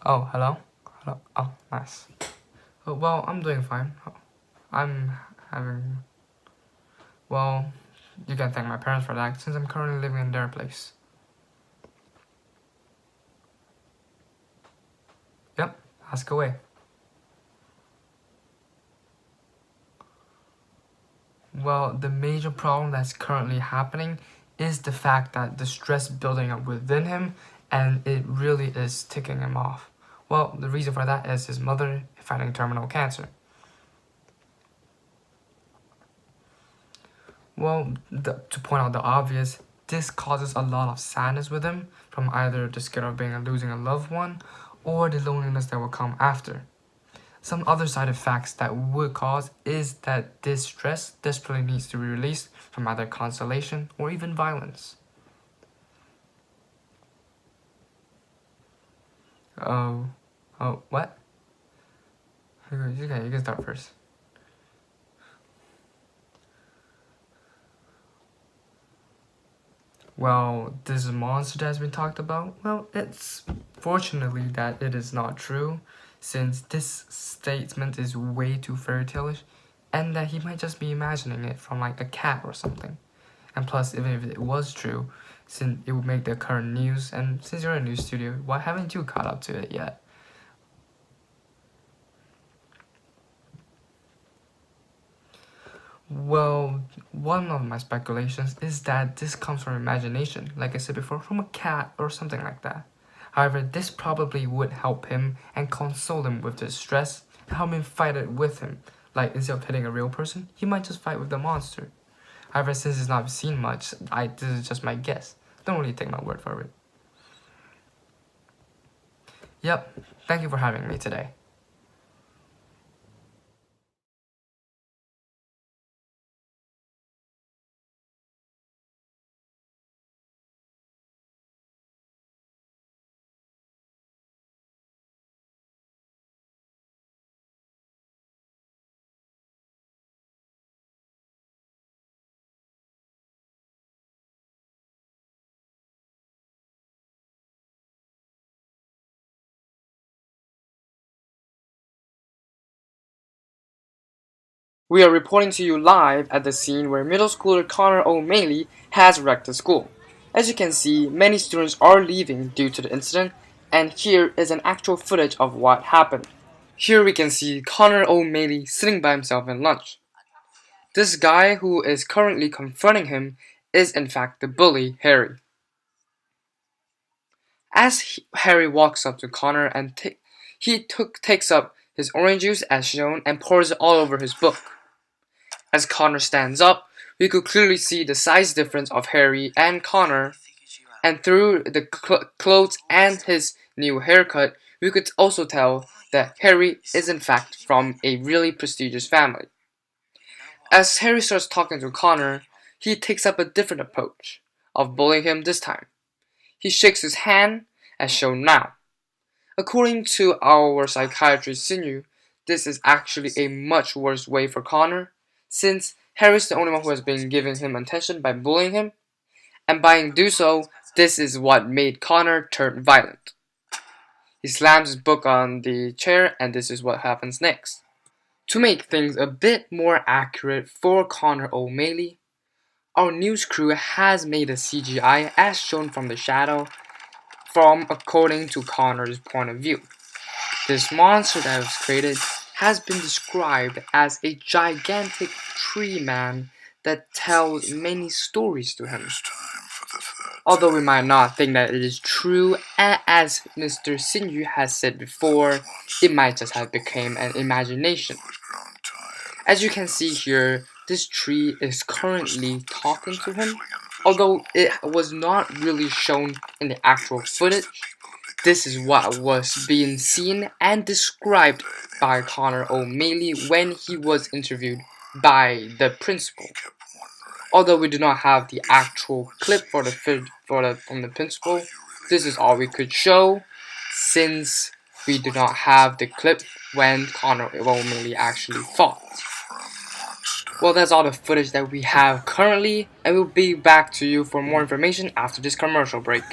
Oh, hello? Hello? Oh, nice. Oh, well, I'm doing fine. I'm having... Well, you can thank my parents for that, since I'm currently living in their place. Yep, ask away. Well, the major problem that's currently happening is the fact that the stress building up within him, and it really is ticking him off. Well, the reason for that is his mother fighting terminal cancer. Well, to point out the obvious, this causes a lot of sadness with him from either the scare of losing a loved one or the loneliness that will come after. Some other side effects that would cause is that this stress desperately needs to be released from either consolation or even violence. Oh, what? Okay, you can start first. Well, this monster that has been talked about, well, it's fortunately that it is not true, since this statement is way too fairy tale-ish, and that he might just be imagining it from like a cat or something. And plus, even if it was true, since it would make the current news, and since you're in a news studio, why haven't you caught up to it yet? Well, one of my speculations is that this comes from imagination, like I said before, from a cat or something like that. However, this probably would help him and console him with his stress and help him fight it with him. Like, instead of hitting a real person, he might just fight with the monster. However, since it's not seen much, this is just my guess. Don't really take my word for it. Yep, thank you for having me today. We are reporting to you live at the scene where middle schooler Connor O'Malley has wrecked the school. As you can see, many students are leaving due to the incident, and here is an actual footage of what happened. Here we can see Connor O'Malley sitting by himself in lunch. This guy who is currently confronting him is in fact the bully, Harry. As Harry walks up to Connor and takes up his orange juice as shown and pours it all over his book. As Connor stands up, we could clearly see the size difference of Harry and Connor, and through the clothes and his new haircut, we could also tell that Harry is in fact from a really prestigious family. As Harry starts talking to Connor, he takes up a different approach of bullying him this time. He shakes his hand as shown now. According to our psychiatrist Sinew, this is actually a much worse way for Connor, since Harry's the only one who has been giving him attention by bullying him, and by doing so, this is what made Connor turn violent. He slams his book on the chair, and this is what happens next. To make things a bit more accurate for Connor O'Malley, our news crew has made a CGI as shown from the shadow from according to Connor's point of view. This monster that was created has been described as a gigantic tree man that tells many stories to him. Although we might not think that it is true, as Mr. Sinew has said before, it might just have become an imagination. As you can see here, this tree is currently talking to him. Although it was not really shown in the actual footage, this is what was being seen and described by Connor O'Malley when he was interviewed by the principal. Although we do not have the actual clip from the principal, this is all we could show since we do not have the clip when Connor O'Malley actually fought. Well, that's all the footage that we have currently, and we'll be back to you for more information after this commercial break.